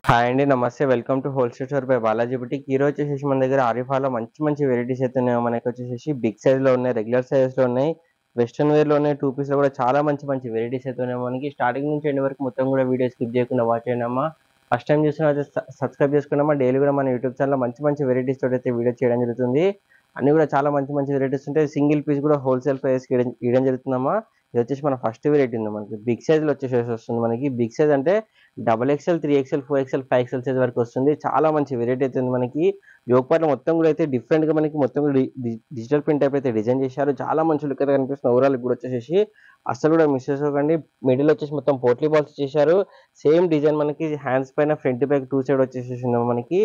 Hi అండి. నమస్తే. Welcome to wholesale store by Balaji boutique. ఈరోజు వచ్చేసేసి మన దగ్గర ఆరిఫాలో మంచి మంచి వెరైటీస్ అయితే ఉన్నాయి. మనకొచ్చేసేసి బిగ్ సైజ్‌లో ఉన్నాయి, రెగ్యులర్ సైజెస్‌లో ఉన్నాయి, వెస్టర్న్ వేర్‌లో ఉన్నాయి, 2 పీస్‌లో కూడా చాలా మంచి మంచి వెరైటీస్ అయితే ఉన్నాయి. మనకి స్టార్టింగ్ నుంచి ఎండ్ వరకు మొత్తం కూడా వీడియో స్కిప్ చేయకుండా వాచ్ చేయండమ్మా. ఫస్ట్ టైం చూస్తున్నైతే సబ్స్క్రైబ్ చేసుకున్నామా. డైలీ కూడా మన యూట్యూబ్ ఛానెల్‌లో మంచి మంచి వెరైటీస్ తోటి అయితే వీడియో చేయడం జరుగుతుంది. అన్నీ కూడా చాలా మంచి మంచి వెరైటీస్ ఉంటాయి. సింగిల్ పీస్ కూడా హోల్‌సేల్ ప్రైస్‌కి ఇయడం జరుగుతుందమ్మా. ఇది వచ్చేసి మన ఫస్ట్ వెరైటీ ఉంది. మనకి బిగ్ సైజ్‌లో వచ్చేసేసి వస్తుంది. మనకి బిగ్ సైజ్ అంటే double XL, 3XL, 4XL, 5XL size వరకు వస్తుంది. చాలా మంచి వెరైటీ అయితే ఉంది మనకి. యోగ్ పార్ట్ మొత్తం కూడా అయితే డిఫరెంట్‌గా మనకి మొత్తం కూడా డిజిటల్ ప్రింట్ టైప్ అయితే డిజైన్ చేశారు. చాలా మంచి లుక్ అయితే కనిపిస్తుంది. ఓవరాల్ కూడా వచ్చేసేసి అస్సలు కూడా మిస్ చేసుకోకండి. మిడిల్ వచ్చేసి మొత్తం పోట్లీ బాల్స్ చేశారు. సేమ్ డిజైన్ మనకి హ్యాండ్స్ పైన ఫ్రంట్ బ్యాక్ 2 సైడ్ వచ్చేసేసి ఉంది మనకి.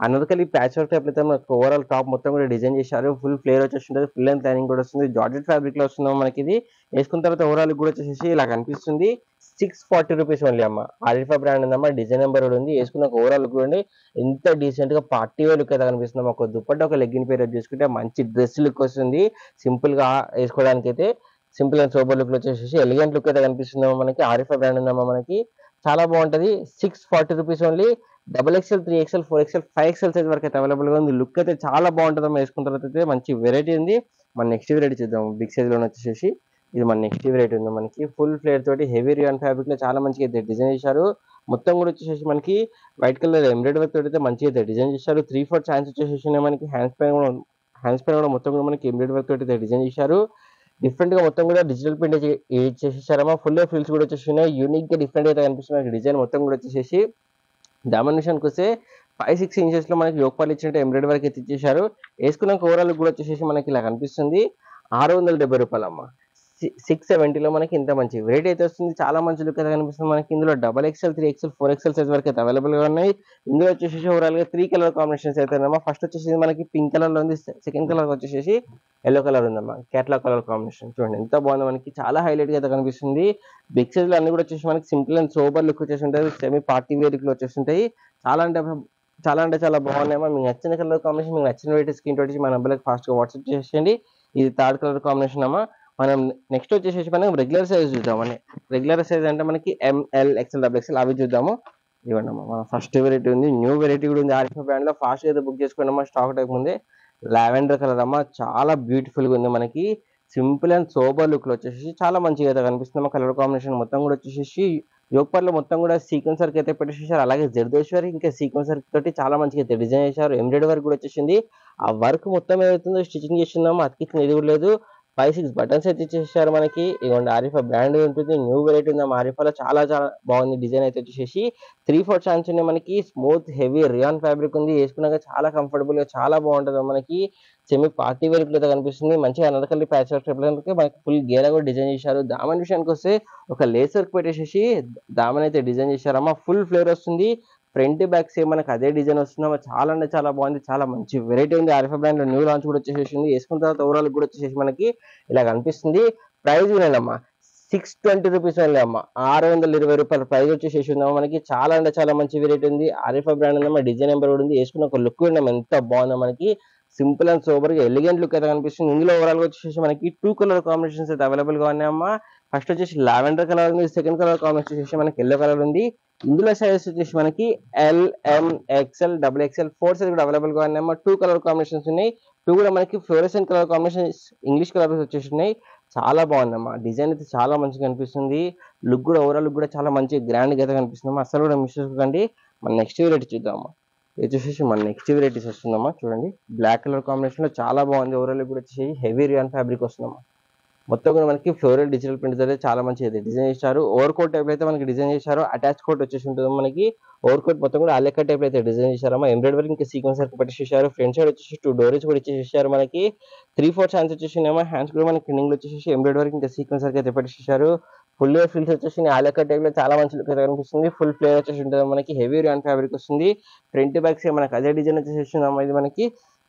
అనదకలి ప్యాచ్ వర్క్ టైప్ అయితే మనకు ఓవరాల్ టాప్ మొత్తం కూడా డిజైన్ చేశారు. ఫుల్ ఫ్లేర్ వచ్చేసి ఉంటుంది. ఫుల్ లెంత్ లైనింగ్ కూడా వస్తుంది. జార్జెట్ ఫ్యాబ్రిక్ లో వస్తుంది మనకి. ఇది వేసుకున్న తర్వాత ఓవరాల్ కూడా వచ్చేసి ఇలా కనిపిస్తుంది. 640 రూపీస్ ఓన్లీ అమ్మ. ఆరిఫా బ్రాండ్ ఉందమ్మా. డిజైన్ నెంబర్ కూడా ఉంది. వేసుకున్న ఓవరాల్ లుక్ చూడండి ఎంత డీసెంట్ గా పార్టీ వేర్ లుక్ అయితే కనిపిస్తుంది. ఒక దుప్పట్ట ఒక లెగ్గిన్ పేర్ చేసుకుంటే మంచి డ్రెస్ లుక్ వస్తుంది. సింపుల్ గా వేసుకోవడానికి అయితే సింపుల్ అండ్ సూపర్ లుక్ వచ్చేసి ఎలిగెంట్ లుక్ అయితే కనిపిస్తుందమ్మా మనకి. ఆరిఫా బ్రాండ్ ఉందమ్మా మనకి. చాలా బాగుంటది. 640 rupees only. XXL, 3XL, 4XL, 5XL size వరకు అయితే అవైలబుల్ గా ఉంది. లుక్ అయితే చాలా బాగుంటుంది. వేసుకున్న తర్వాత అయితే మంచి వెరైటీ ఉంది. మన నెక్స్ట్ వెరైటీ చూద్దాం. బిగ్ సైజ్ లో వచ్చేసి ఇది మన నెక్స్ట్ వెరైటీ ఉంది మనకి. ఫుల్ ఫ్లేర్ తోటి హెవీ రియాన్ ఫ్యాబ్రిక్ లో చాలా మంచిగా అయితే డిజైన్ చేశారు. మొత్తం కూడా వచ్చేసి మనకి వైట్ కలర్ ఎంబ్రాయిడరీ వర్క్ తోటి అయితే మంచిగా అయితే డిజైన్ చేశారు. 3/4 హ్యాండ్స్ వచ్చేసి మనకి హ్యాండ్స్ పైన కూడా మొత్తం కూడా మనకి ఎంబ్రాయిడరీ వర్క్ తోటి అయితే డిజైన్ చేశారు. డిఫరెంట్ గా మొత్తం కూడా డిజిటల్ ప్రింట్ చేసేసారమ్మా. ఫుల్ ఫ్రిల్స్ కూడా వచ్చేసి యూనిక్ గా డిఫరెంట్ అయితే కనిపిస్తుంది. డిజైన్ మొత్తం కూడా వచ్చేసి డామినేషన్కి వస్తే 5-6 ఇంచెస్ లో మనకి యోగపాలు ఇచ్చినట్టు ఎంబ్రాయిడరీ వరకు అయితే ఇచ్చేసారు. వేసుకున్నాక ఓవరాల్ కూడా వచ్చేసి మనకి ఇలా కనిపిస్తుంది. 670 రూపాయలు అమ్మ. 670 లో మనకి ఇంత మంచి వెరైటీ అయితే వస్తుంది. చాలా మంచి లుక్ అయితే కనిపిస్తుంది మనకి. ఇందులో XXL, 3XL, 4XL సైజ్ వరకు అయితే అవైలబుల్ గా ఉన్నాయి. ఇందులో వచ్చేసి ఓవరాల్ గా 3 కలర్ కాంబినేషన్స్ అయితే ఉన్నాయమ్మా. ఫస్ట్ వచ్చేసి మనకి పింక్ కలర్ లో ఉంది. సెకండ్ కలర్ వచ్చేసి ఎల్లో కలర్ ఉందమ్మా. కేటలాగ్ కలర్ కాంబినేషన్ చూడండి ఎంత బాగుంది మనకి. చాలా హైలైట్ గా అయితే కనిపిస్తుంది. బిగ్ సైజ్ లో అన్ని కూడా వచ్చేసి మనకి సింపుల్ అండ్ సోబర్ లుక్ వచ్చేసి ఉంటాయి. సెమీ పార్టీ వేర్ లుక్ వచ్చేసి ఉంటాయి. చాలా అంటే చాలా బాగున్నాయమ్మా. మీకు నచ్చిన కలర్ కాంబినేషన్, మీకు నచ్చిన వెరైటీ స్క్రీన్ తోటి మన నెంబర్కి ఫాస్ట్ గా వాట్సాప్ చేసేయండి. ఇది థర్డ్ కలర్ కాంబినేషన్ అమ్మా. మనం నెక్స్ట్ వచ్చేసి మనం రెగ్యులర్ సైజ్ చూద్దామని. రెగ్యులర్ సైజ్ అంటే మనకి ML, XL, XXL అవి చూద్దాము. ఇవ్వండి అమ్మా. మన ఫస్ట్ వెరైటీ ఉంది. న్యూ వెరైటీ కూడా ఉంది. ఆరిఫా బ్రాండ్ లో ఫాస్ట్ గా అయితే బుక్ చేసుకోండి అమ్మా. స్టాక్ టైప్ ఉంది. లావెండర్ కలర్ అమ్మా. చాలా బ్యూటిఫుల్ గా ఉంది మనకి. సింపుల్ అండ్ సోబర్ లుక్ లో వచ్చేసి చాలా మంచిగా అయితే కనిపిస్తుంది. కలర్ కాంబినేషన్ మొత్తం కూడా వచ్చేసి యోగపాల్ లో మొత్తం కూడా సీక్వెన్స్ వర్క్ అయితే పెట్టేసారు. అలాగే జర్దోశ్వరి ఇంకా సీక్వెన్స్ వర్క్ తోటి చాలా మంచిగా అయితే డిజైన్ చేశారు. ఎంబ్రాయిడరీ వర్క్ కూడా వచ్చేసింది. ఆ వర్క్ మొత్తం ఏదైతుందో స్టిచింగ్ చేసిందామో అతికించిన ఇది కూడా లేదు. 5-6 బటన్స్ అయితే ఇచ్చేసారు మనకి. ఇదిగోండి ఆరిఫా బ్రాండ్ ఉంటుంది. న్యూ వెరైటీ ఉంది. ఆరిఫాలో చాలా చాలా బాగుంది. డిజైన్ అయితే వచ్చేసి 3/4 హ్యాండ్స్ ఉన్నాయి మనకి. స్మూత్ హెవీ రియాన్ ఫ్యాబ్రిక్ ఉంది. వేసుకున్నాక చాలా కంఫర్టబుల్ గా చాలా బాగుంటుంది మనకి. సెమీ పార్టీ వేర్ అయితే కనిపిస్తుంది. మంచిగా అనదకల్లి ప్యాచ్ వర్క్ మనకి ఫుల్ గేరా కూడా డిజైన్ చేశారు. దామన్ విషయానికి వస్తే ఒక లేస్ వర్క్ పెట్టేసి దామన్ అయితే డిజైన్ చేశారమ్మా. ఫుల్ ఫ్లేవర్ వస్తుంది. ఫ్రంట్ బ్యాక్ సేమ్ మనకి అదే డిజైన్ వస్తుందమ్మా. చాలా అంటే చాలా బాగుంది. చాలా మంచి వెరైటీ ఉంది. ఆరిఫా బ్రాండ్ లో న్యూ లాంచ్ కూడా వచ్చేసింది. వేసుకున్న తర్వాత ఓవరాల్ కూడా వచ్చేసి మనకి ఇలా కనిపిస్తుంది. ప్రైస్ వినేనమ్మా 620 రూపీస్ ఓన్లీ అమ్మ. 620 రూపాయల ప్రైస్ వచ్చేసి ఉందమ్మా మనకి. చాలా అంటే చాలా మంచి వెరైటీ ఉంది. ఆరిఫా బ్రాండ్ ఉందమ్మా. డిజైన్ నెంబర్ కూడా ఉంది. వేసుకున్న ఒక లుక్ విన్నాం ఎంత బాగుందో మనకి. సింపుల్ అండ్ సోబర్ గా ఎలిగెంట్ లుక్ అయితే కనిపిస్తుంది. ఇందులో ఓవరాల్ గా వచ్చేసి మనకి 2 కలర్ కాంబినేషన్స్ అయితే అవైలబుల్ గా ఉన్నాయమ్మా. ఫస్ట్ వచ్చేసి లావెండర్ కలర్ ఉంది. సెకండ్ కలర్ కాంబినేషన్ వచ్చేసి మనకి ఎల్లో కలర్ ఉంది. ఇందులో సైజెస్ వచ్చేసి మనకి LM, XL, XXL, 4 సైజ్ కూడా అవైలబుల్ గా ఉన్నాయమ్మా. 2 కలర్ కాంబినేషన్స్ ఉన్నాయి. 2 కూడా మనకి fluorescent colour combination English colour వచ్చేసి ఉన్నాయి. చాలా బాగుందమ్మా. డిజైన్ అయితే చాలా మంచిగా కనిపిస్తుంది. లుక్ కూడా ఓవరాల్ లుక్ కూడా చాలా మంచి గ్రాండ్ గా అయితే కనిపిస్తుందమ్మా. అసలు కూడా మిస్ చేసుకోకండి. మన నెక్స్ట్ వెరైటీ చూద్దామా. ఇది వచ్చేసి మన నెక్స్ట్ వెరైటీస్ వస్తుందమ్మా. చూడండి బ్లాక్ కలర్ కాంబినేషన్ లో చాలా బాగుంది. ఓవరాల్ కూడా వచ్చేసి హెవీ రియాన్ ఫ్యాబ్రిక్ వస్తుందమ్మా. మొత్తం కూడా మనకి ఫ్లోరల్ డిజిటల్ ప్రింట్ అయితే చాలా మంచిగా అయితే డిజైన్ చేశారు. ఓవర్ కోట్ టైప్ అయితే మనకి డిజైన్ చేశారు. అటాచ్ కోట్ వచ్చేసి ఉంటుంది మనకి. ఓవర్ కోట్ మొత్తం కూడా అలెక్క టైప్ అయితే డిజైన్ చేశారమ్మా. ఎంబ్రాయిడరీ ఇంకా సీక్వెన్స్ వర్క్ పెట్టేసారు. ఫ్రంట్ సైడ్ వచ్చేసి 2 డోరీస్ కూడా ఇచ్చేసారు మనకి. 3/4 హ్యాండ్స్ వచ్చేసినేమో. హ్యాండ్స్ కూడా మనకి కిండింగ్ వచ్చేసి ఎంబ్రాయిడరీ ఇంకా సీక్వెన్స్ వర్క్ అయితే పెట్టేసారు. ఫుల్ ఫ్రిల్స్ వచ్చేసి అలెక్క టైప్ లో చాలా మంచి లుక్ అయితే కనిపిస్తుంది. ఫుల్ ఫ్లేవర్ వచ్చేసి ఉంటుంది మనకి. హెవీ రియాన్ ఫ్యాబ్రిక్ వస్తుంది. ఫ్రంట్ బ్యాక్ మనకి అదే డిజైన్ వచ్చేసి ఇది మనకి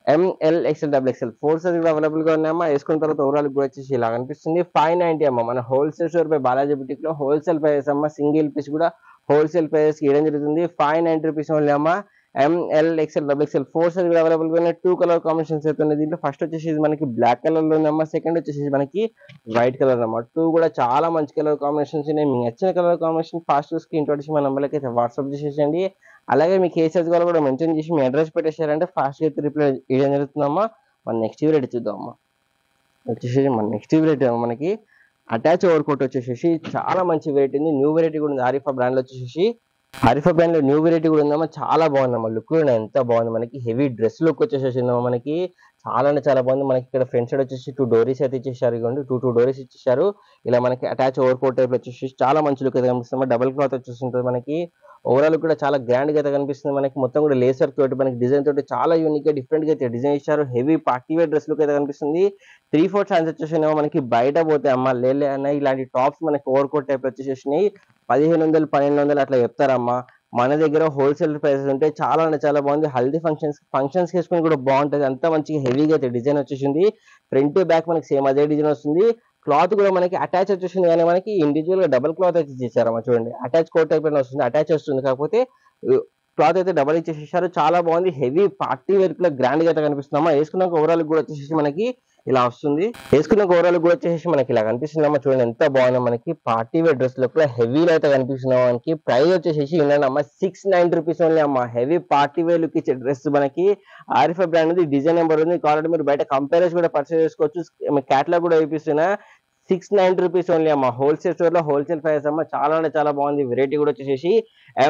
ML, XL, XXL 4 సైజ్ కూడా అవైలబుల్ గా ఉన్నాయమ్మా. వేసుకున్న తర్వాత ఓవరాల్ కూడా వచ్చేసి ఇలా కనిపిస్తుంది. 590 అమ్మ. మన wholesale store by Balaji boutique లో హోల్సేల్ ప్రైస్ అమ్మ. సింగిల్ పీస్ కూడా హోల్సేల్ ప్రైస్ కి ఇవ్వడం జరుగుతుంది. 590 రూపీస్ ఓన్లీ అమ్మ. ML, XL, XXL 4 సైజ్ కూడా అవైలబుల్ గా ఉన్నాయి. 2 కలర్ కాంబినేషన్స్ అయితే ఉన్నాయి. దీంట్లో ఫస్ట్ వచ్చేసి ఇది మనకి బ్లాక్ కలర్ లో ఉందమ్మా. సెకండ్ వచ్చేసి మనకి వైట్ కలర్ అన్నమాట. 2 కూడా చాలా మంచి కలర్ కాంబినేషన్స్ ఉన్నాయి. మీకు నచ్చిన కలర్ కాంబినేషన్ ఫాస్ట్ స్క్రీన్ తోటి మన నెంబర్కి అయితే వాట్సాప్ చేసేయండి. అలాగే మీకు ఏ సైజ్ కావాలో కూడా మెన్షన్ చేసి మీ అడ్రస్ పెట్టేశారంటే ఫాస్ట్గా అయితే రిప్లై ఇవ్వడం జరుగుతుందమ్మా. మన నెక్స్ట్ వెరైటీ చూద్దామమ్మా. వచ్చేసి మన నెక్స్ట్ వెరైటీ మనకి అటాచ్ ఓవర్ కోట్ వచ్చేసి చాలా మంచి వెరైటీ ఉంది. న్యూ వెరైటీ కూడా ఉంది. ఆరిఫా బ్రాండ్ లో వచ్చేసి ఆరిఫా బ్రాండ్ లో న్యూ వెరైటీ కూడా ఉందమ్మా. చాలా బాగుందమ్మా. లుక్ కూడా ఎంత బాగుంది. మనకి హెవీ డ్రెస్ లుక్ వచ్చేసి మనకి చాలా అంటే చాలా బాగుంది. మనకి ఇక్కడ ఫ్రంట్ సైడ్ వచ్చేసి 2 డోరీస్ అయితే ఇచ్చేసారు. ఇవ్వండి 2 డోరీస్ ఇచ్చేసారు. ఇలా మనకి అటాచ్ ఓవర్ కోట్ టైప్ వచ్చేసి చాలా మంచి లుక్ అయితే కనిపిస్తుంది. డబుల్ క్లాత్ వచ్చేసి మనకి ఓవరాల్ కూడా చాలా గ్రాండ్ గా అయితే కనిపిస్తుంది. మనకి మొత్తం కూడా లేసర్ తోటి మనకి డిజైన్ తోటి చాలా యూనిక్ గా డిఫరెంట్ గా అయితే డిజైన్ ఇచ్చారు. Heavy party wear dress look అయితే కనిపిస్తుంది. 3/4 హ్యాండ్స్ వచ్చేసి మనకి బయట పోతే అమ్మ లేలే అన్న ఇలాంటి టాప్స్ మనకి ఓవర్ కోట్ టైప్ వచ్చేసి 1500 1200 అట్లా చెప్తారమ్మా. మన దగ్గర హోల్సేల్ ప్రైసెస్ ఉంటే చాలా అంటే చాలా బాగుంది. హల్దీ ఫంక్షన్స్ వేసుకుని కూడా బాగుంటది. అంత మంచిగా హెవీగా అయితే డిజైన్ వచ్చేసింది. ఫ్రంట్ బ్యాక్ మనకి సేమ్ అదే డిజైన్ వస్తుంది. క్లాత్ కూడా మనకి అటాచ్ వచ్చేసింది కానీ మనకి ఇండివిజువల్ గా డబుల్ క్లాత్ అయితే ఇచ్చేసారమ్మా. చూడండి అటాచ్ కోట్ టైప్ వస్తుంది. అటాచ్ వస్తుంది కాకపోతే క్లాత్ అయితే డబల్ ఇచ్చేసేసారు. చాలా బాగుంది. హెవీ పార్టీ వేర్ లో గ్రాండ్ గా అయితే కనిపిస్తుందమ్మా. వేసుకున్నాక ఓవరాల్ కూడా వచ్చేసి మనకి ఇలా వస్తుంది. వేసుకున్నాక ఓవరాల్ కూడా వచ్చేసి మనకి ఇలా కనిపిస్తుందమ్మా. చూడండి ఎంత బాగుందో. మనకి పార్టీ వేర్ డ్రెస్ లో కూడా హెవీలో అయితే కనిపిస్తుంది. మనకి ప్రైస్ వచ్చేసి అమ్మా 690 రూపీస్ ఓన్లీ అమ్మా. హెవీ పార్టీ వేర్ లుక్ ఇచ్చే డ్రెస్ మనకి ఆరిఫా బ్రాండ్ ఉంది. డిజైన్ నెంబర్ ఉంది. కావాలంటే మీరు బయట కంపేర్ కూడా పర్చేస్ చేసుకోవచ్చు. క్యాటలాగ్ కూడా వేపిస్తున్నా. 690 రూపీస్ ఓన్లీ అమ్మా. హోల్సేల్ స్టోర్ లో హోల్సేల్ ప్రైస్ అమ్మా. చాలా అంటే చాలా బాగుంది. వెరైటీ కూడా వచ్చేసి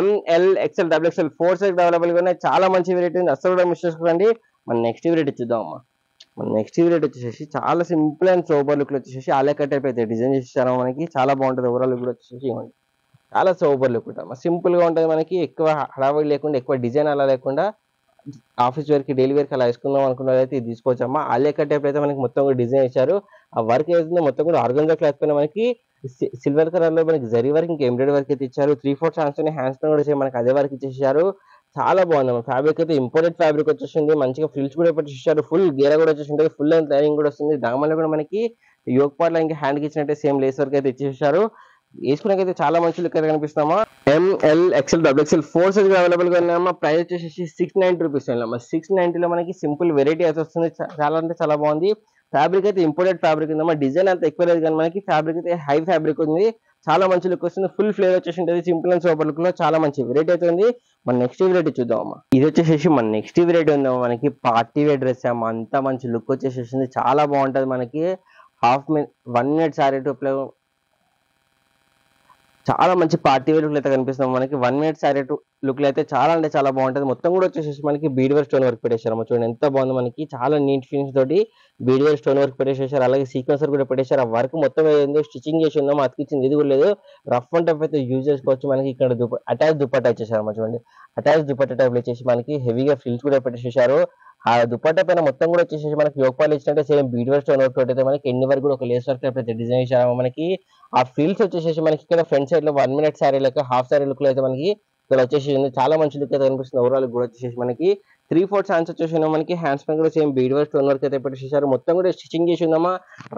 ML XL XXL 4 size available గా ఉన్నాయి. చాలా మంచి వెరైటీ ఉంది. అసలు కూడా మిస్ చేసుకోండి. మన నెక్స్ట్ వెరైటీ చూద్దాం అమ్మా. మన నెక్స్ట్ వెరైటీ వచ్చేసి చాలా సింపుల్ అండ్ సోబర్ లుక్ లో వచ్చేసి ఆలెక టైప్ అయితే డిజైన్ చేసేసారు. మనకి చాలా బాగుంటది. ఓవరాల్ కూడా వచ్చేసి ఇవ్వండి చాలా సోబర్ లుక్ ఉంటుంది. సింపుల్ గా ఉంటది. మనకి ఎక్కువ హడావిడి లేకుండా ఎక్కువ డిజైన్ అలా లేకుండా ఆఫీస్ వేర్ కి డైలీ వేర్ కి అలా వేసుకుందాం అనుకున్నది అయితే ఇది తీసుకోవచ్చమ్మా. ఆలియా టైప్ అయితే మనకి మొత్తం కూడా డిజైన్ ఇచ్చారు. ఆ వర్క్ ఏదైతే మొత్తం కూడా ఆర్గంజా క్లాత్ పైన మనకి సిల్వర్ కలర్ లో మనకి జరీ వర్క్ ఇంకా ఎంబ్రాయిడరీ వర్క్ అయితే ఇచ్చారు. 3/4 హ్యాండ్స్ పైన కూడా మనకి అదే వర్క్ ఇచ్చేసారు. చాలా బాగుంది. ఫ్యాబ్రిక్ అయితే ఇంపోర్టెడ్ ఫ్యాబ్రిక్ వచ్చేసింది. మంచిగా ఫ్రిల్స్ కూడా పెట్టేసారు. ఫుల్ గేర కూడా వచ్చేసింది. ఫుల్ అండ్ లైనింగ్ కూడా వస్తుంది. దామల్లో కూడా మనకి యోగ్ పార్ట్ లో ఇంకా హ్యాండ్ కి ఇచ్చినట్టే సేమ్ లేస్ వర్క్ అయితే ఇచ్చేసారు. వేసుకున్నాకైతే చాలా మంచి లుక్ అయితే కనిపిస్తామా. ML XL XXL 4 size available గా ఉన్నాయమ్మా. ప్రైస్ వచ్చేసి 690 రూపీస్ అమ్మా. 690 లో మనకి సింపుల్ వెరైటీ అయితే వస్తుంది. చాలా అంటే చాలా బాగుంది. ఫ్యాబ్రిక్ అయితే ఇంపోర్టెడ్ ఫ్యాబ్రిక్ ఉందమ్మా. డిజైన్ అంత ఎక్కువ లేదు కానీ మనకి ఫ్యాబ్రిక్ అయితే హై ఫ్యాబ్రిక్ ఉంది. చాలా మంచి లుక్ వస్తుంది. ఫుల్ ఫ్లేవర్ వచ్చేసి ఉంటుంది. సింపుల్ అండ్ సూపర్ లుక్ లో చాలా మంచి వెరైటీ అయితే ఉంది. మన నెక్స్ట్ వెరైటీ చూద్దాం అమ్మా. ఇది వచ్చేసి మన నెక్స్ట్ వెరైటీ ఉందమ్మా. మనకి పార్టీ వేర్ డ్రెస్ అమ్మా. అంత మంచి లుక్ వచ్చేసేసింది. చాలా బాగుంటది. మనకి 1 minute సారీ టుప్ చాలా మంచి పార్టీ వేర్ లుక్ అయితే కనిపిస్తుంది. మనకి 1 minute సారీ లుక్ అయితే చాలా అంటే చాలా బాగుంటది. మొత్తం కూడా వచ్చేసి మనకి బీడ్ వేర్ స్టోన్ వర్క్ పెట్టేశారు. చూడండి ఎంత బాగుంది. మనకి చాలా నీట్ ఫినిష్ తోటి బీడ్ వేర్ స్టోన్ వర్క్ పెట్టేసారు. అలాగే సీక్వెన్సర్ కూడా పెట్టేశారు. ఆ వర్క్ మొత్తం ఏదో స్టిచింగ్ చేసి ఉందో అతికిచ్చింది ఇది కూడా లేదు. రఫ్ అండ్ టఫ్ అయితే యూజ్ చేసుకోవచ్చు. మనకి ఇక్కడ అటాచ్ దుపట్టా ఇచ్చేసారు. చూడండి అటాచ్ దుపట్టా టైప్ వచ్చేసి మనకి హెవీగా ఫ్రిల్స్ కూడా పెట్టేసేసారు. ఆ దుపట్టా పైన మొత్తం కూడా వచ్చేసి మనకి యోగపాలు ఇచ్చినట్టే same bead wear stone work తోటి అయితే మనకి ఎన్ని వరకు కూడా ఒక లేస్ వర్క్ టైప్ అయితే డిజైన్ చేశారు. మనకి ఆ ఫ్రిల్స్ వచ్చేసి మనకి ఇక్కడ ఫ్రంట్ సైడ్ లో 1 minute సారీ లెక్క హాఫ్ సారీ లుక్ లో అయితే మనకి ఇక్కడ వచ్చేసి చాలా మంచి లుక్ అయితే కనిపిస్తుంది. ఓవరాల్ కూడా వచ్చేసి మనకి 3/4 హ్యాండ్స్ వచ్చేసి మనకి హ్యాండ్స్ పైన కూడా same bead wear stone work అయితే పెట్టేసారు. మొత్తం కూడా స్టిచింగ్ చేసి ఉందమ్మా.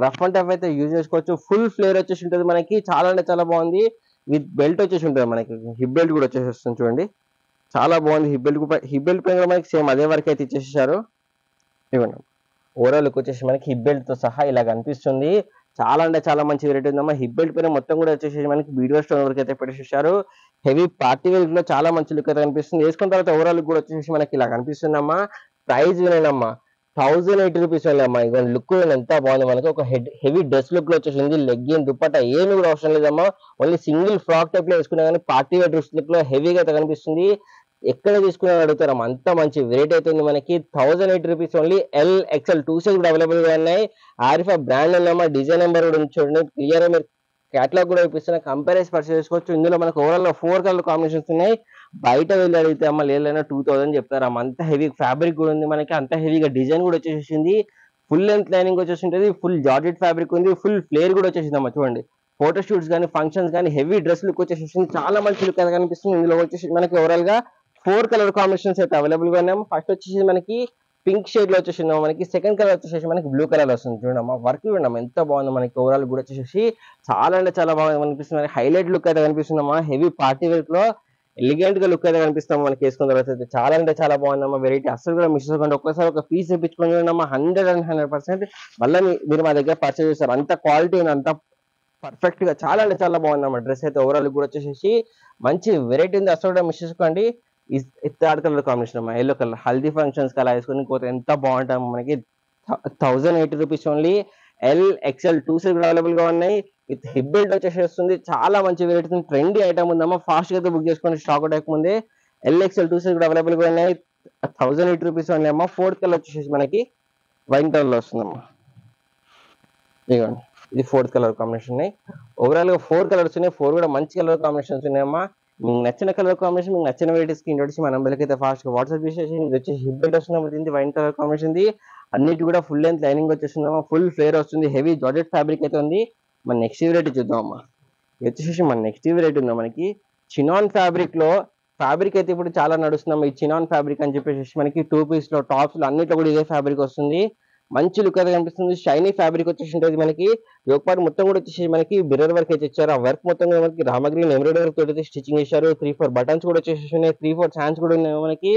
రఫ్ అండ్ టఫ్ అయితే యూజ్ చేసుకోవచ్చు. ఫుల్ ఫ్లేవర్ వచ్చేసి ఉంటుంది. మనకి చాలా అంటే చాలా బాగుంది. విత్ బెల్ట్ వచ్చేసి ఉంటుంది. మనకి హిప్ బెల్ట్ కూడా వచ్చేసి వస్తుంది. చూడండి చాలా బాగుంది. హిప్ బెల్ట్ పైన మనకి సేమ్ అదే వర్క్ అయితే ఇచ్చేసేసారు. ఇవ్వండి ఓవరాల్ లుక్ వచ్చేసి మనకి హిప్ బెల్ట్ తో సహా ఇలా కనిపిస్తుంది. చాలా అంటే చాలా మంచి వెరైటీ ఉందమ్మా. హిప్ బెల్ట్ పైన మొత్తం కూడా వచ్చేసి మనకి బీడ్ వేర్ స్టోన్ వర్క్ అయితే పెట్టేసారు. హెవీ పార్టీ వేర్ లో చాలా మంచి లుక్ అయితే కనిపిస్తుంది. వేసుకున్న తర్వాత ఓవరాల్ లుక్ కూడా వచ్చేసి మనకి ఇలా కనిపిస్తుందమ్మా. ప్రైస్ వినేనమ్మా 1080 రూపీస్ అమ్మా. ఇక లుక్ ఎంత బాగుంది. మనకి ఒక హెవీ డ్రెస్ లుక్ లో వచ్చేసింది. లెగ్గిన్ దుపట్టా ఏమి కూడా అవసరం లేదమ్మా. ఓన్లీ సింగిల్ ఫ్రాక్ టైప్ లో వేసుకున్నా కానీ పార్టీ వేర్ డ్రెస్ లుక్ లో హెవీగా అయితే కనిపిస్తుంది. ఎక్కడ తీసుకున్నా అడుగుతారమ్మా. అంత మంచి వెరైటీ అయితే ఉంది. మనకి 1080 rupees only. L XL 2 size కూడా అవైలబుల్ గా ఉన్నాయి. ఆరిఫా బ్రాండ్ ఉందమ్మా. డిజైన్ నెంబర్ కూడా చూడండి క్లియర్. మీరు క్యాటలాగ్ కూడా ఇప్పిస్తున్నా కంపేర్ పర్చేస్ చేసుకోవచ్చు. ఇందులో మనకు ఓవరాల్ 4 కలర్ కాంబినేషన్స్ ఉన్నాయి. బయట వెళ్ళి అడిగితే అమ్మ లేదైనా 2000 చెప్తారమ్మా. అంత హెవీ ఫ్యాబ్రిక్ కూడా ఉంది. మనకి అంత హెవీగా డిజైన్ కూడా వచ్చేసింది. ఫుల్ లెంత్ లైనింగ్ వచ్చేసి ఉంటుంది. ఫుల్ జార్జెట్ ఫ్యాబ్రిక్ ఉంది. ఫుల్ ఫ్లేర్ కూడా వచ్చేసిందమ్మా. చూడండి ఫోటో షూట్స్ కానీ ఫంక్షన్స్ కానీ హెవీ డ్రెస్ లుక్ వచ్చేసి చాలా మంచి లుక్ అయితే కనిపిస్తుంది. ఇందులో వచ్చేసి మనకి ఓవరాల్ గా 4 కలర్ కాంబినేషన్స్ అయితే అవైలబుల్ గా ఉన్నాము. ఫస్ట్ వచ్చేసి మనకి పింక్ షేడ్ లో వచ్చేసింది. మనకి సెకండ్ కలర్ వచ్చేసి మనకి బ్లూ కలర్ వస్తుంది. చూడమ్మా వర్క్ చూడమ్మా ఎంత బాగుంది. మనకి ఓవరాల్ కూడా వచ్చేసి చాలా అంటే చాలా బాగా కనిపిస్తుంది. హైలైట్ లుక్ అయితే కనిపిస్తుందమ్మా. హెవీ పార్టీ వేర్ లో ఎలిగెంట్ గా లుక్ అయితే కనిపిస్తాం. మనకి వేసుకున్న తర్వాత అయితే చాలా అంటే చాలా బాగుందమ్మా. వెరైటీ అసలు కూడా మిస్ చేసుకోండి. ఒక్కసారి ఒక పీస్ తెప్పించుకొని చూడమ్మా. 100% మళ్ళీ మీరు మా దగ్గర పర్చేస్ చేస్తారు. అంత క్వాలిటీ అంత పర్ఫెక్ట్ గా చాలా అంటే చాలా బాగుందమ్మా. డ్రెస్ అయితే ఓవరాల్ కూడా వచ్చేసి మంచి వెరైటీ ఉంది. అసలు కూడా మిస్ చేసుకోండి. థర్డ్ కలర్ కాంబినేషన్ అమ్మా, ఎల్లో కలర్. హల్దీ ఫంక్షన్స్ కి అలా వేసుకొని పోతే ఎంత బాగుంటాం మనకి. 1080 rupees only. L XL 2 size available గా ఉన్నాయి. విత్ హిప్ బెల్ట్ వచ్చేసి వస్తుంది. చాలా మంచి వెరైటీ, ట్రెండీ ఐటమ్ ఉందమ్మా. ఫాస్ట్ గా అయితే బుక్ చేసుకోండి, స్టాక్ అవుట్ ముందే. XL 2 సైజ్ కూడా అవైలబుల్ గా ఉన్నాయి. 1080 రూపీస్ ఓన్లీ అమ్మా. ఫోర్త్ కలర్ వచ్చేసి మనకి వైన్ కలర్ లో వస్తుందమ్మా. ఇదిగోండి, ఇది ఫోర్త్ కలర్ కాంబినేషన్ ఉన్నాయి. ఓవరాల్ గా 4 కలర్స్ ఉన్నాయి. 4 కూడా మంచి కలర్ కాంబినేషన్స్ ఉన్నాయమ్మా. మీకు నచ్చిన కలర్ కాంబినేషన్, మీకు నచ్చిన వెరైటీస్ కి ఇంట్రొడ్యూస్ మన నెంబర్కి అయితే ఫాస్ట్ గా వాట్సాప్ చేసేసి. ఇది వచ్చేసి హిప్ బెల్ట్ వస్తుంది, వైన్ కలర్ కాంబినేషన్. అన్నిటి కూడా ఫుల్ లెంత్ లైనింగ్ వచ్చేస్తుందమ్మా. ఫుల్ ఫ్లేర్ వస్తుంది. హెవీ జార్జెట్ ఫ్యాబ్రిక్ అయితే ఉంది. మన నెక్స్ట్ వెరైటీ చూద్దాం అమ్మా. ఇది వచ్చేసి మన నెక్స్ట్ వెరైటీ ఉందా మనకి చినాన్ ఫ్యాబ్రిక్ లో. ఫ్యాబ్రిక్ అయితే ఇప్పుడు చాలా నడుస్తున్నాం ఈ చినాన్ ఫ్యాబ్రిక్ అని చెప్పేసి. మనకి 2 పీస్ లో, టాప్స్ లో అన్నిట్లో కూడా ఇదే ఫ్యాబ్రిక్ వస్తుంది. మంచి లుక్ అయితే కనిపిస్తుంది. షైనీ ఫ్యాబ్రిక్ వచ్చేసి ఉంటుంది మనకి. యోగపాటు మొత్తం కూడా వచ్చేసి మనకి మిర్రర్ వర్క్ అయితే ఇచ్చారు. ఆ వర్క్ మొత్తం కూడా మనకి రామగ్రీన్ ఎంబ్రాయిడరీ వర్క్ తోటి స్టిచ్చింగ్ చేశారు. 3-4 బటన్స్ కూడా వచ్చేసి ఉన్నాయి. 3-4 హ్యాండ్స్ కూడా ఉన్నాయి మనకి.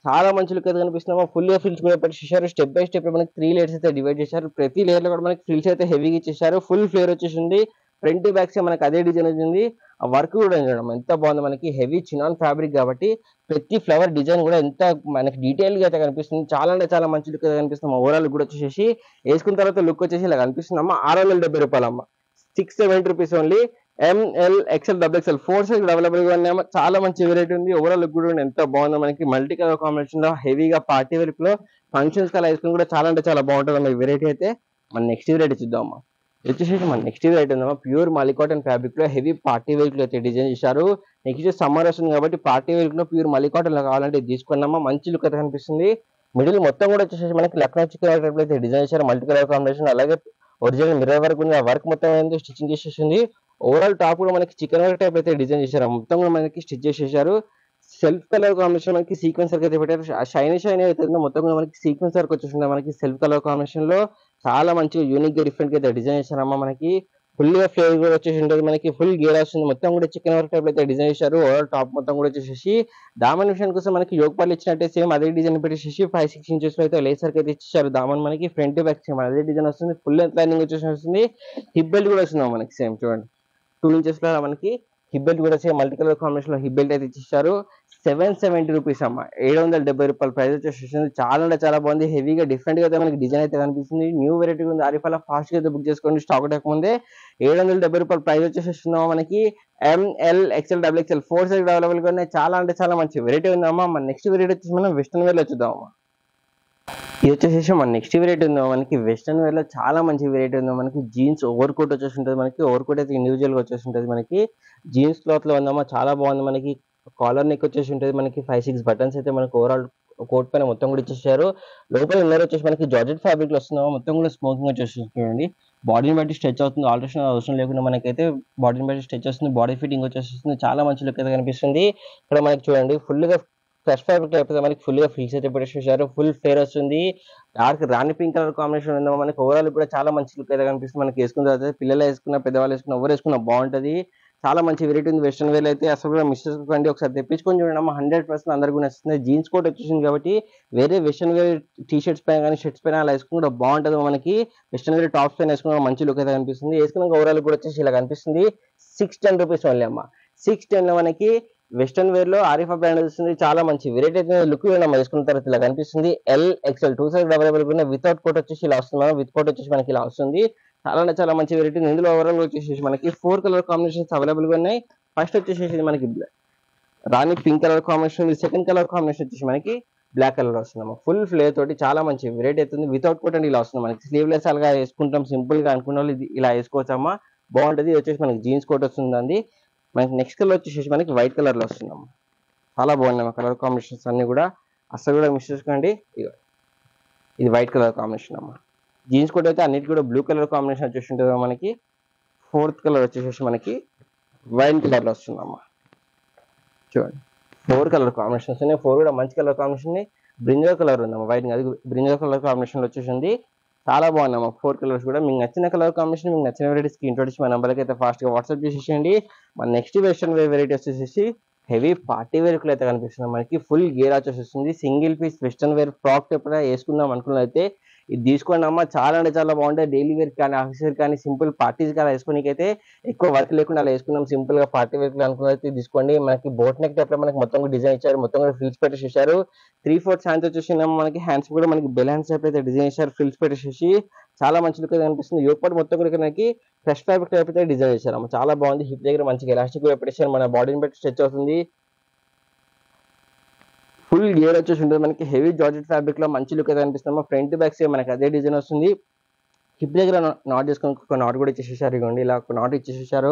చాలా మంచి లుక్ అయితే కనిపిస్తున్నాము. ఫుల్ ఫ్రిల్స్ కూడా పెట్టేసారు. స్టెప్ బై స్టెప్ మనకి 3 లేయర్స్ అయితే డివైడ్ చేశారు. ప్రతి లేయర్ లో కూడా మనకి ఫ్రిల్స్ అయితే హెవీగా ఇచ్చేసారు. ఫుల్ ఫ్లేర్ వచ్చేసింది. ఫ్రంట్ బ్యాక్స్ మనకి అదే డిజైన్ వచ్చింది. ఆ వర్క్ కూడా చూడడం ఎంత బాగుంది మనకి. హెవీ చినాన్ ఫ్యాబ్రిక్ కాబట్టి ప్రతి ఫ్లవర్ డిజైన్ కూడా ఎంత మనకి డీటెయిల్ గా అయితే కనిపిస్తుంది. చాలా అంటే చాలా మంచి లుక్ అయితే కనిపిస్తుంది. ఓవరాల్ కూడా వచ్చేసి వేసుకున్న తర్వాత లుక్ వచ్చేసి ఇలా కనిపిస్తుంది అమ్మ. 670 రూపాయలు అమ్మ. 670 rupees only. ML XL XXL 4 size available గా ఉన్నాయమ్మా. చాలా మంచి వెరైటీ ఉంది. ఓవరాల్ లుక్ కూడా ఎంత బాగుందో మనకి. మల్టీ కలర్ కాంబినేషన్ లో హెవీగా పార్టీ వర్క్ లో ఫంక్షన్స్ కలా వేసుకుని కూడా చాలా అంటే చాలా బాగుంటుంది ఈ వెరైటీ అయితే. మన నెక్స్ట్ వెరైటీ చూద్దాం అమ్మా. వచ్చేసి మన నెక్స్ట్ వెరైటీ ఉందమ్మా. ప్యూర్ మాలికాటన్ ఫ్యాబ్రిక్ లో హెవీ పార్టీ వేర్ లో అయితే డిజైన్ చేశారు. నెక్స్ట్ సమ్మర్ వస్తుంది కాబట్టి పార్టీ వేర్ లో ప్యూర్ మాలికాటన్ లో కావాలంటే తీసుకున్నామా. మంచి లుక్ అయితే కనిపిస్తుంది. మిడిల్ మొత్తం కూడా వచ్చేసి మనకి లక్నో చికెన్ అయితే డిజైన్ చేశారు. Multi colour combination. అలాగే ఒరిజినల్ మిర్రర్ వర్క్ ఉంది. ఆ వర్క్ మొత్తం ఏంటో స్టిచ్చింగ్ చేసేసింది. ఓవరాల్ టాప్ కూడా మనకి చికెన్ వర్క్ టైప్ అయితే డిజైన్ చేశారు. మొత్తం కూడా మనకి స్టిచ్ చేసేసారు. సెల్ఫ్ కలర్ కాంబినేషన్ మనకి సీక్వెన్స్ వర్క్ అయితే పెట్టారు. షైనీ అయితే మొత్తం కూడా మనకి సీక్వెన్స్ వర్క్ వచ్చేసింది మనకి సెల్ఫ్ కలర్ కాంబినేషన్ లో. చాలా మంచిగా యూనిక్ గా డిఫరెంట్ గా అయితే డిజైన్ చేశారమ్మా. మనకి ఫుల్ గా ఫ్లేవర్ కూడా వచ్చేసి ఉంటుంది మనకి. ఫుల్ గేర్ వస్తుంది. మొత్తం కూడా చికెన్ వర్క్ టైప్ అయితే డిజైన్ చేశారు. ఓవరాల్ టాప్ మొత్తం కూడా వచ్చేసి దామన్ విషయం కోసం మనకి యోగపాలు ఇచ్చినట్టే సేమ్ అదే డిజైన్ పెట్టేసి 5-6 ఇంచెస్ లో అయితే లేసర్ అయితే ఇచ్చారు. దామన్ మనకి ఫ్రంట్ బ్యాక్ సేమ్ అదే డిజైన్ వస్తుంది. ఫుల్ లెంత్ లైనింగ్ వచ్చేసి వస్తుంది. హిప్ బెల్ట్ కూడా వస్తుంది మనకి సేమ్ చూడండి. 2 ఇంచెస్ లో మనకి హిప్ బెల్ట్ కూడా సేమ్ మల్టీ కలర్ కాంబినేషన్ లో హిప్ బెల్ట్ అయితే ఇచ్చేసారు. 770 రూపీస్ అమ్మ. 770 రూపాయల ప్రైస్ వచ్చేసి చాలా అంటే చాలా బాగుంది. హెవీగా డిఫరెంట్ గా అయితే మనకి డిజైన్ అయితే కనిపిస్తుంది. న్యూ వెరైటీ ఉంది. ఆరిఫాలా ఫాస్ట్ గా అయితే బుక్ చేసుకోండి, స్టాక్ ముందే. 770 రూపాయల ప్రైస్ వచ్చేసి మనకి. ML XL XXL 4 size available గా ఉన్నాయి. చాలా అంటే చాలా మంచి వెరైటీ ఉందమ్మా. మన నెక్స్ట్ వెరైటీ వచ్చేసి మనం వెస్టర్న్ వేర్ లో చూద్దామమ్మా. ఇది వచ్చేసి మన నెక్స్ట్ వెరైటీ ఉందో మనకి వెస్టర్న్ వేర్ లో చాలా మంచి వెరైటీ ఉందో మనకి. జీన్స్ ఓవర్ కోట్ వచ్చేసి ఉంటుంది మనకి. ఓవర్ కోట్ అయితే ఇండివిజువల్ గా వచ్చేసి ఉంటుంది మనకి. జీన్స్ క్లాత్ లో ఉందమ్మా. చాలా బాగుంది మనకి. కాలర్ నెక్ వచ్చేసి ఉంటుంది మనకి. 5-6 బటన్స్ అయితే మనకి ఓవరాల్ కోట్ పైన మొత్తం కూడా ఇచ్చేసారు. లోపల ఇన్నర్ వచ్చేసి మనకి జార్జెట్ ఫ్యాబ్రిక్ లో వస్తుందో మొత్తం కూడా స్మోకింగ్ వచ్చేసి చూడండి. బాడీని బట్టి స్ట్రెచ్ అవుతుంది. ఆల్టరేషన్ అవసరం లేకుండా మనకైతే బాడీని బట్టి స్ట్రెచ్ వస్తుంది. బాడీ ఫిట్టింగ్ వచ్చేస్తుంది. చాలా మంచి లుక్ అయితే కనిపిస్తుంది. ఇక్కడ మనకి చూడండి ఫుల్ గా ఫ్రెష్ ఫ్యాబ్రిక్ అయిపోతే మనకి ఫుల్ గా ఫిల్స్ అయితే పెట్టేసారు. ఫుల్ ఫ్లేర్ వస్తుంది. డార్క్ రాణి పింక్ కలర్ కాంబినేషన్ ఉందో మనకి. ఓవరాల్ కూడా చాలా మంచి లుక్ అయితే కనిపిస్తుంది మనకి. వేసుకున్న తర్వాత పిల్లలు వేసుకున్న, పెద్దవాళ్ళు వేసుకున్న, ఎవరు వేసుకున్నా బాగుంటది. చాలా మంచి వెరైటీ ఉంది వెస్టర్న్ వేర్ అయితే. అసలు కూడా మిస్ చేసుకోండి, ఒకసారి తెప్పించుకొని చూడండి. 100% అందరికీ కూడా నచ్చుతుంది. జీన్స్ కోట్ వచ్చేసింది కాబట్టి వేరే వెస్టర్న్ వేర్ టీ షర్ట్స్ పైన కానీ షర్ట్స్ పైన అలా వేసుకుని కూడా బాగుంటుంది మనకి. వెస్టర్న్ వేర్ టాప్స్ పైన వేసుకున్న మంచి లుక్ అయితే కనిపిస్తుంది. వేసుకున్న ఓవరాల్ కూడా వచ్చేసి ఇలా కనిపిస్తుంది. 610 రూపీస్ ఓన్లీ అమ్మ. 610 లో మనకి వెస్టర్న్ వేర్ లో ఆరిఫా బ్రాండ్ వస్తుంది. చాలా మంచి వెరైటీ అయితే లుక్ వేసుకున్న తర్వాత ఇలా కనిపిస్తుంది. LXL 2 సైజ్ అవైలబుల్ గా ఉన్నాయి. వితౌట్ కోట్ వచ్చేసి ఇలా వస్తుంది. విత్ కోట్ వచ్చేసి మనకి ఇలా వస్తుంది. చాలా అంటే చాలా మంచి వెరైటీ. ఇందులో ఓవరాల్ వచ్చేసి మనకి 4 కలర్ కాంబినేషన్స్ అవైలబుల్ గా ఉన్నాయి. ఫస్ట్ వచ్చేసి మనకి రాణి pink colour combination. Second colour combination వచ్చేసి మనకి బ్లాక్ కలర్ వస్తుంది. ఫుల్ ఫ్లేర్ తోటి చాలా మంచి వెరైటీ అవుతుంది. వితౌట్ కోట్ అండి ఇలా వస్తుంది మనకి. స్లీవ్లెస్ అలాగా వేసుకుంటాం సింపుల్ గా అనుకున్న వాళ్ళు ఇలా వేసుకోవచ్చమ్మా. బాగుంటది. వచ్చేసి మనకి జీన్స్ కోట్ వస్తుందండి. మనకి నెక్స్ట్ కలర్ వచ్చేసి మనకి వైట్ కలర్ లో వస్తుందమ్మా. చాలా బాగున్నాయి కలర్ కాంబినేషన్స్ అన్ని కూడా. అసలు కూడా మిస్ చేసుకోండి. ఇది వైట్ కలర్ కాంబినేషన్ అమ్మా. జీన్స్ కోట్ అయితే అన్నిటి కూడా బ్లూ కలర్ కాంబినేషన్ వచ్చేసి ఉంటుంది మనకి. ఫోర్త్ కలర్ వచ్చేసి మనకి వైన్ కలర్ లో వస్తుందమ్మా. చూడండి 4 కలర్ కాంబినేషన్స్ ఉన్నాయి. 4 కూడా మంచి కలర్ కాంబినేషన్. బ్రింజల్ కలర్ ఉందమ్మా. వైట్ అది బ్రింజల్ కలర్ కాంబినేషన్ వచ్చేసింది. చాలా బాగుందమ్మా. 4 కలర్స్ కూడా. మీకు నచ్చిన కలర్ కాంబినేషన్, మీకు నచ్చిన వెరైటీస్ కి ఇంట్రొడ్యూస్ మా నెంబర్కి అయితే ఫాస్ట్ గా వాట్సాప్ చేసేయండి. మన నెక్స్ట్ వెస్టర్న్ వేర్ వెరైటీ వచ్చేసి హెవీ పార్టీ వేర్ అయితే కనిపిస్తుంది మనకి. ఫుల్ గేర్ వచ్చేసి single piece western wear frock type వేసుకుందాం అనుకున్న అయితే ఇది తీసుకోండి అమ్మ, చాలా అంటే చాలా బాగుంటాయి. డైలీ వేర్ కానీ, ఆఫీస్ వేర్ కానీ, సింపుల్ పార్టీస్ కానీ వేసుకోనికైతే ఎక్కువ వర్క్ లేకుండా అలా వేసుకున్నాం. సింపుల్ గా పార్టీ వేర్ అనుకున్నది తీసుకోండి. మనకి బోట్ నెక్ టైప్ లో మనకి మొత్తం కూడా డిజైన్ ఇచ్చారు, మొత్తం కూడా ఫ్రిల్స్ పెట్టేసేసారు. 3/4 హ్యాండ్స్ వచ్చేసి మనకి హ్యాండ్స్ కూడా మనకి బెల్ హ్యాండ్స్ టైప్ అయితే డిజైన్ చేశారు, ఫ్రిల్స్ పెట్టేసేసి చాలా మంచి లుక్ అయితే కనిపిస్తుంది. యోక్ పార్ట్ మొత్తం కూడా మనకి ఫ్రెష్ ఫ్యాబ్రిక్ టైప్ అయితే డిజైన్ చేశారు. చాలా బాగుంది. హిప్ దగ్గర మంచిగా ఎలాస్టిక్ కూడా పెట్టేసారు, మన బాడీని బట్టి స్ట్రెచ్ అవుతుంది. ఫుల్ గేర్ వచ్చేసి ఉంటుంది మనకి, హెవీ జార్జెట్ ఫ్యాబ్రిక్ లో మంచి లుక్ అయితే కనిపిస్తుంది. ఫ్రంట్ బ్యాక్ సైడ్ మనకి అదే డిజైన్ వస్తుంది. హిప్ దగ్గర నాట్ చేసుకొని ఒక నాట్ కూడా ఇచ్చేసేసారు. ఇవ్వండి ఇలా ఒక నాట్ ఇచ్చేసేసారు.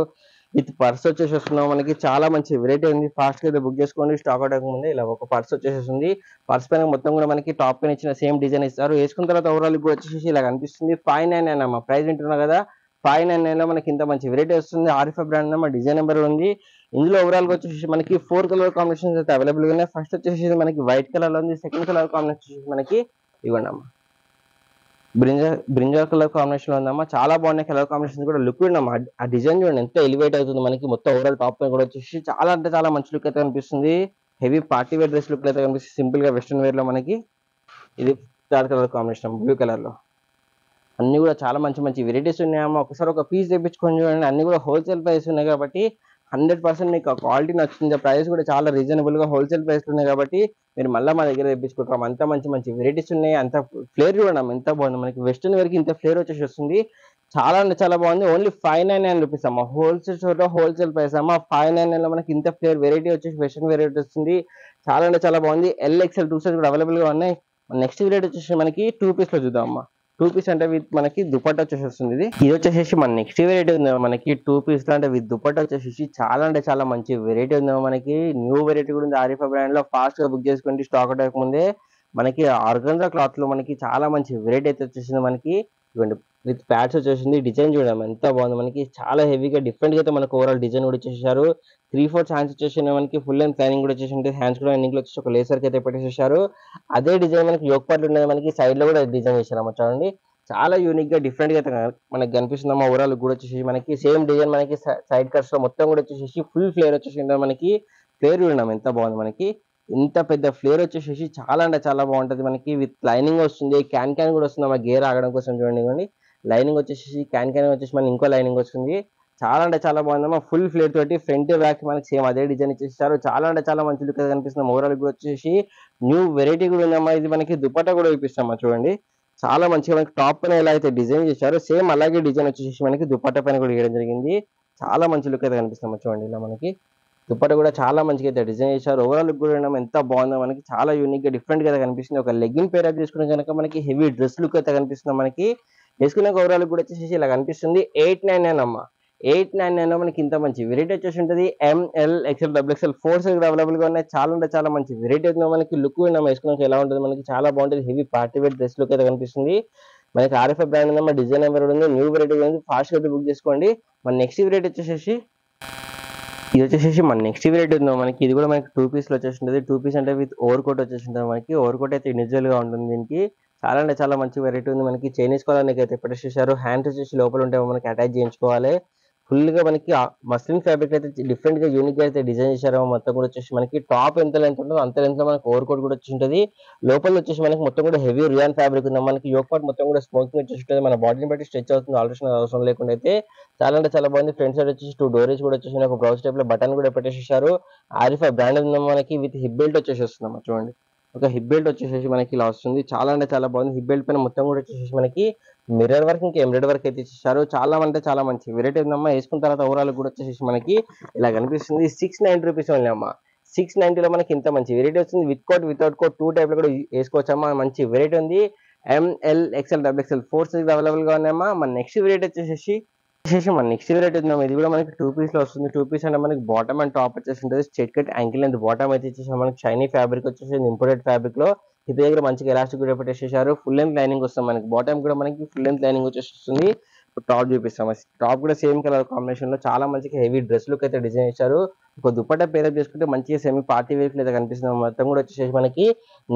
విత్ పర్స్ వచ్చేసి వస్తున్నాం మనకి, చాలా మంచి వెరైటీ ఉంది. ఫాస్ట్ గా బుక్ చేసుకోండి, స్టాక్ అవుట్ అవ్వకముందే. ఇలా ఒక పర్స్ వచ్చేసేసింది. పర్స్ పైన మొత్తం కూడా మనకి టాప్ పైన ఇచ్చిన సేమ్ డిజైన్ ఇస్తారు. వేసుకున్న తర్వాత ఓవరాల్ కూడా వచ్చేసి ఇలా కనిపిస్తుంది. 599 అమ్మ ప్రైస్ వింటున్నా కదా, 599 లో మనకి ఇంత మంచి వెరైటీ వస్తుంది. ఆరిఫా బ్రాండ్ అమ్మ, డిజైన్ నెంబర్ ఉంది. ఇందులో ఓవరాల్ గా వచ్చేసి మనకి 4 కలర్ కాంబినేషన్స్ అయితే అవైలబుల్ గా ఉన్నాయి. ఫస్ట్ వచ్చేసి మనకి వైట్ కలర్ లో ఉంది. సెకండ్ కలర్ కాంబినేషన్ మనకి ఇవ్వండి అమ్మ, బ్రింజాల్ కలర్ కాంబినేషన్ లో ఉందమ్మా. చాలా బాగున్నాయి కలర్ కాంబినేషన్ కూడా. లుక్ చూడమ్మా, ఆ డిజైన్ చూడండి ఎంత ఎలివేట్ అవుతుంది మనకి. మొత్తం ఓవరాల్ టాప్ పైన కూడా వచ్చేసి చాలా అంటే చాలా మంచి లుక్ అయితే కనిపిస్తుంది. Heavy party wear dress look అయితే కనిపిస్తుంది. సింపుల్ గా వెస్ట్రన్ వేర్ లో మనకి ఇది third colour combination blue colour లో. అన్ని కూడా చాలా మంచి మంచి వెరైటీస్ ఉన్నాయమ్మా. ఒకసారి ఒక పీస్ తెప్పించుకొని చూడండి. అన్ని కూడా హోల్సేల్ ప్రైస్ ఉన్నాయి కాబట్టి 100% మీకు క్వాలిటీ నచ్చుతుంది. ప్రైస్ కూడా చాలా రీజనబుల్ గా హోల్సేల్ ప్రైస్ ఉన్నాయి కాబట్టి మీరు మళ్ళీ మా దగ్గర తెప్పించుకుంటాం. అంత మంచి మంచి వెరైటీస్ ఉన్నాయి. అంత ఫ్లేర్ చూడండి ఎంత బాగుంది మనకి. వెస్టర్న్ వేర్ కి ఇంత ఫ్లేర్ వచ్చేసి వస్తుంది. చాలా అంటే చాలా బాగుంది. ఓన్లీ 599 రూపీస్ అమ్మ. హోల్సేల్ స్టోర్ లో హోల్సేల్ ప్రైస్ అమ్మ. 599 లో మనకి ఇంత ఫ్లేర్ వెరైటీ వచ్చేసి వెస్టర్న్ వెరైటీ వస్తుంది. చాలా అంటే చాలా బాగుంది. LXL 2 సైజ్ కూడా అవైలబుల్ గా ఉన్నాయి. నెక్స్ట్ వెరైటీ వచ్చేసి మనకి 2 పీస్ లో చూద్దాం అమ్మా. 2 పీస్ అంటే విత్ మనకి దుపట్టా వచ్చేసి వస్తుంది. ఇది వచ్చేసి మన నెక్స్ట్ వెరైటీ ఉంది మనకి 2 పీస్ లో అంటే విత్ దుపట్టా వచ్చేసి చాలా అంటే చాలా మంచి వెరైటీ ఉంది మనకి. న్యూ వెరైటీ కూడా ఉంది ఆరిఫా బ్రాండ్ లో. ఫాస్ట్ గా బుక్ చేసుకోండి, స్టాక్ అవుట్ అవ్వకముందే. మనకి ఆర్గంజా క్లాత్ లో మనకి చాలా మంచి వెరైటీ అయితే వచ్చేసింది మనకి. ఇవ్వండి విత్ ప్యాడ్స్ వచ్చేసింది. డిజైన్ చూడడం ఎంత బాగుంది మనకి. చాలా హెవీగా డిఫరెంట్ గా అయితే మనకు ఓవరాల్ డిజైన్ కూడా వచ్చేసారు. 3/4 హ్యాండ్స్ వచ్చేసి మనకి ఫుల్ అండ్ ప్లానింగ్ కూడా వచ్చేసి ఉంటుంది. హ్యాండ్స్ కూడా ఎండింగ్ లో వచ్చేసి ఒక లేసర్ కి అయితే పెట్టేసేసారు. అదే డిజైన్ మనకి యోక్ పార్ట్ ఉన్నది మనకి సైడ్ లో కూడా డిజైన్ చేశారు చూడండి. చాలా యూనిక్ గా డిఫరెంట్ గా అయితే మనకి కనిపిస్తుందమ్మా. ఓవరాల్ కూడా వచ్చేసి మనకి సేమ్ డిజైన్ మనకి సైడ్ కట్స్ లో మొత్తం కూడా వచ్చేసి ఫుల్ ఫ్లేర్ వచ్చేసి మనకి. ఫ్లేర్ చూడడం ఎంత బాగుంది మనకి. ఇంత పెద్ద ఫ్లేర్ వచ్చేసి చాలా అంటే చాలా బాగుంటది మనకి. విత్ లైనింగ్ వస్తుంది, క్యాన్ కూడా వస్తుంది అమ్మా గేర్ ఆగడం కోసం. చూడండి లైనింగ్ వచ్చేసి క్యాన్ వచ్చేసి మనకి ఇంకో లైనింగ్ వస్తుంది. చాలా అంటే చాలా బాగుందమ్మా. ఫుల్ ఫ్లేర్ తోటి ఫ్రంట్ బ్యాక్ మనకి సేమ్ అదే డిజైన్ ఇచ్చేసారు. చాలా అంటే చాలా మంచి లుక్ కనిపిస్తుంది. ఓవరాల్ కూడా వచ్చేసి న్యూ వెరైటీ కూడా ఉందమ్మా. ఇది మనకి దుపట్టా కూడా ఇప్పిస్తామా చూడండి. చాలా మంచిగా మనకి టాప్ పైన ఎలా అయితే డిజైన్ చేశారో సేమ్ అలాగే డిజైన్ వచ్చేసి మనకి దుపట్టా పైన కూడా వేయడం జరిగింది. చాలా మంచి లుక్ అయితే కనిపిస్తామా చూడండి. ఇలా మనకి దుపట్టా కూడా చాలా మంచిగా అయితే డిజైన్ చేశారు. ఓవరాల్ లుక్ కూడా ఎంత బాగుందో మనకి. చాలా యూనిక్ గా డిఫరెంట్ గా కనిపిస్తుంది. ఒక లెగ్గిన్ పేర్ అప్ చేసుకునే కనుక మనకి హెవీ డ్రెస్ లుక్ అయితే కనిపిస్తుంది మనకి. వేసుకున్నాక ఓవరాల్ కూడా వచ్చేసి ఇలా కనిపిస్తుంది. 899 అమ్మ. 899 లో మనకి ఇంత మంచి వెరైటీ వచ్చేసి ఉంటుంది. ML XL XXL 4 size available గా ఉన్నాయి. చాలా అంటే చాలా మంచి వెరైటీ ఉంది మనకి. లుక్ వేసుకున్నాక ఎలా ఉంటుంది మనకి, చాలా బాగుంటుంది. Heavy party wear dress look అయితే కనిపిస్తుంది మనకి. ఆర్ఎఫ్ఐ బ్రాండ్ ఉందమ్మా, డిజైన్ నెంబర్ ఉంది, న్యూ వెరైటీ ఉంది. ఫాస్ట్ గా బుక్ చేసుకోండి. మన నెక్స్ట్ వెరైటీ వచ్చేసి ఇది వచ్చేసి మన నెక్స్ట్ వెరైటీ ఉందో మనకి. ఇది కూడా మనకి 2 పీస్ లో వచ్చేసి ఉంటుంది. 2 పీస్ అంటే విత్ ఓవర్ కోట్ వచ్చేసి ఉంటుంది మనకి. ఓవర్ కోట్ అయితే ఇండివిజువల్ గా ఉంటుంది దీనికి. చాలా అంటే చాలా మంచి వెరైటీ ఉంది మనకి. చైనీస్ కాలర్ అయితే పెట్టేసేసారు. హ్యాండ్స్ వచ్చేసి లోపల ఉంటే మనకి అటాచ్ చేయించుకోవాలి. ఫుల్ గా మనకి మస్లిన్ ఫ్యాబ్రిక్ అయితే డిఫరెంట్ గా యూనిక్ గా అయితే డిజైన్ చేశారు. మొత్తం కూడా వచ్చేసి మనకి టాప్ ఎంత లెంత్ ఉంటుందో అంత లెంత్ లో మనకి ఓవర్ కోట్ కూడా వచ్చి ఉంటుంది. లోపల వచ్చేసి మనకి మొత్తం కూడా హెవీ రియాన్ ఫ్యాబ్రిక్ ఉంది మనకి. యోక్ పార్ట్ మొత్తం కూడా స్మోకింగ్ వచ్చేసి ఉంటుంది. మన బాడీని బట్టి స్ట్రెచ్ అవుతుంది, ఆల్టరేషన్ అవసరం లేకుండా అయితే. చాలా అంటే చాలా బాగుంది. ఫ్రంట్ సైడ్ వచ్చేసి 2 డోరేజ్ కూడా వచ్చేసి ఒక బ్రౌజ్ టైప్ లో బటన్ కూడా పెట్టేసేసారు. ఆరిఫా బ్రాండ్ ఉంది మనకి. విత్ హిప్ బెల్ట్ వచ్చేసి వస్తుందమ్మా చూడండి. ఒక హిప్ బెల్ట్ వచ్చేసి మనకి ఇలా వస్తుంది. చాలా అంటే చాలా బాగుంది. హిప్ బెల్ట్ పైన మొత్తం కూడా వచ్చేసి మనకి మిర్రర్ వర్క్ ఇంకా ఎంబ్రాయిడరీ వర్క్ అయితే ఇచ్చేసారు. చాలా అంటే చాలా మంచి వెరైటీ ఉందమ్మా. వేసుకున్న తర్వాత ఓవరాల్ కూడా వచ్చేసి మనకి ఇలా కనిపిస్తుంది. 690 రూపీస్ ఓన్లీ అమ్మా. 690 లో మనకి ఇంత మంచి వెరైటీ వస్తుంది. With coat without coat 2 type లో కూడా వేసుకోవచ్చమ్మా. మంచి వెరైటీ ఉంది. ML XL XXL 4 size available గా ఉన్నాయమ్మా. మన నెక్స్ట్ వెరైటీ వచ్చేసి మన నెక్స్ట్ వెరైటీ ఉందాం. ఇది కూడా మనకి 2 పీస్ లో వస్తుంది. 2 పీస్ అంటే మనకి బాటమ్ అండ్ టాప్ వచ్చేసి ఉంటుంది. Straight cut ankle length bottom అయితే ఇచ్చేసి మనకి షైనీ ఫ్యాబ్రిక్ వచ్చేసి ఇంపోర్టెడ్ ఫ్యాబ్రిక్ లో. ఇది దగ్గర మంచిగా ఎలాస్టిక్ కూడా పెట్టేసేసారు. ఫుల్ లెంత్ లైనింగ్ వస్తుంది మనకి. బాటమ్ కూడా మనకి ఫుల్ లెంత్ లైనింగ్ వచ్చేసి వస్తుంది. టాప్ చూపిస్తాం. టాప్ కూడా సేమ్ కలర్ కాంబినేషన్ లో చాలా మంచిగా హెవీ డ్రెస్ లుక్ అయితే డిజైన్ చేశారు. ఒక దుపట్టా పేరప్ చేసుకుంటే మంచిగా సెమీ పార్టీ వేర్ లేదా కనిపిస్తుంది. మొత్తం కూడా వచ్చేసి మనకి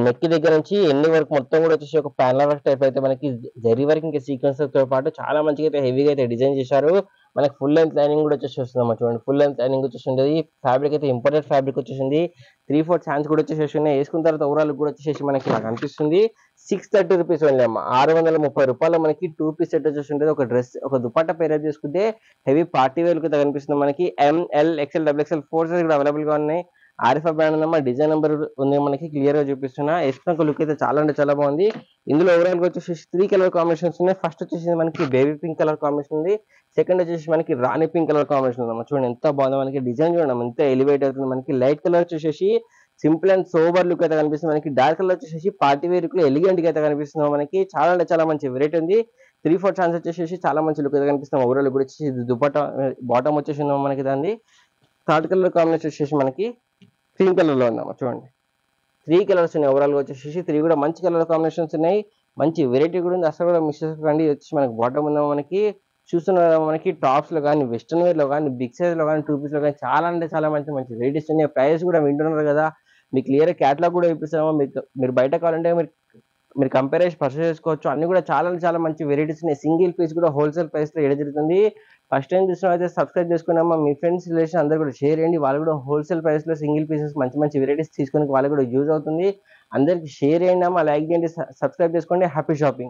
నెక్ దగ్గర నుంచి ఎన్ని వరకు మొత్తం కూడా వచ్చేసి ఒక ప్యానల్ వర్క్ టైప్ అయితే మనకి జరీ వర్క్ ఇంకా సీక్వెన్స్ తో పాటు చాలా మంచిగా అయితే హెవీగా అయితే డిజైన్ చేశారు. మనకి ఫుల్ లెంత్ లైనింగ్ కూడా వచ్చేసి వస్తుంది చూడండి. ఫుల్ లెంత్ లైనింగ్ వచ్చేసింది. ఫ్యాబ్రిక్ అయితే ఇంపోర్టెడ్ ఫ్యాబ్రిక్ వచ్చేసింది. 3/4 హ్యాండ్స్ కూడా వచ్చేసి ఉన్నాయి. వేసుకున్న తర్వాత ఓవరాల్ కూడా వచ్చేసి మనకి నాకు అనిపిస్తుంది 630 రూపీస్ ఓన్లీ అమ్మ. 630 మనకి 2 పీస్ సెట్ వచ్చేసి ఉంటుంది. ఒక డ్రెస్ ఒక దుపట్టా పేరప్ చేసుకుంటే హెవీ పార్టీ వేర్ కి కనిపిస్తుంది. మనకి ML XL XXL 4 సైజ్ కూడా అవైలబుల్ గా ఉన్నాయి. ఆరిఫా బ్రాండ్ ఉందమ్మా. డిజైన్ నెంబర్ ఉంది మనకి క్లియర్ గా చూపిస్తున్నా. వేసుకున్న లుక్ అయితే చాలా అంటే చాలా బాగుంది. ఇందులో ఓవరాల్ గా వచ్చేసి 3 కలర్ కాంబినేషన్స్ ఉన్నాయి. ఫస్ట్ వచ్చేసి మనకి బేబీ పింక్ కలర్ కాంబినేషన్ ఉంది. సెకండ్ వచ్చేసి మనకి రాణి పింక్ కలర్ కాంబినేషన్ ఉందమ్మా. చూడండి ఎంత బాగుందో. మనకి డిజైన్ చూడండి ఎంత ఎలివేట్ అవుతుంది. మనకి లైట్ కలర్ వచ్చేసి సింపుల్ అండ్ సోబర్ లుక్ అయితే కనిపిస్తుంది. మనకి డార్క్ కలర్ వచ్చేసి పార్టీ వేర్ లుక్ ఎలిగెంట్ గా అయితే కనిపిస్తుంది. మనకి చాలా అంటే చాలా మంచి వెరైటీ ఉంది. 3/4 ఛాన్స్ వచ్చేసి చాలా మంచి లుక్ అయితే కనిపిస్తుంది. ఓవరాల్ కూడా వచ్చేసి దుపట్టా బాటమ్ వచ్చేసి మనకి దాన్ని థర్డ్ కలర్ కాంబినేషన్ వచ్చేసి మనకి క్రీమ్ కలర్ లో ఉందమ్మా. చూడండి 3 కలర్స్ ఉన్నాయి. ఓవరాల్ గా వచ్చేసి 3 కూడా మంచి కలర్ కాంబినేషన్స్ ఉన్నాయి. మంచి వెరైటీ కూడా ఉంది. అసలు కూడా మిస్ చేసుకోండి. వచ్చేసి మనకి బాటమ్ ఉందా మనకి చూస్తున్న మనకి టాప్స్ లో కానీ వెస్టర్న్ వేర్ లో కానీ బిగ్ సైజ్ లో కానీ 2 పీస్ లో కానీ చాలా అంటే చాలా మంచి మంచి వెరైటీస్ ఉన్నాయి. ప్రైస్ కూడా వింటున్నారు కదా. మీకు క్లియర్ క్యాటలాగ్ కూడా ఇప్పిస్తాము. మీరు బయట కావాలంటే మీరు కంపేర్ చేసి పర్చేస్ చేసుకోవచ్చు. అన్ని కూడా చాలా అంటే చాలా మంచి వెరైటీస్ ఉన్నాయి. సింగిల్ పీస్ కూడా హోల్సేల్ ప్రైస్ లో ఇవ్వడం జరుగుతుంది. ఫస్ట్ టైం చూసిన అయితే సబ్స్క్రైబ్ చేసుకున్నామా. మీ ఫ్రెండ్స్ రిలేషన్ అందరూ కూడా షేర్ చేయండి. వాళ్ళు కూడా హోల్సేల్ ప్రైస్ లో సింగిల్ పీసెస్ మంచి మంచి వెరైటీస్ తీసుకొని వాళ్ళకి కూడా యూజ్ అవుతుంది. అందరికి షేర్ చేయండి అమ్మా. లైక్ చేయండి, సబ్స్క్రైబ్ చేసుకోండి. Happy shopping.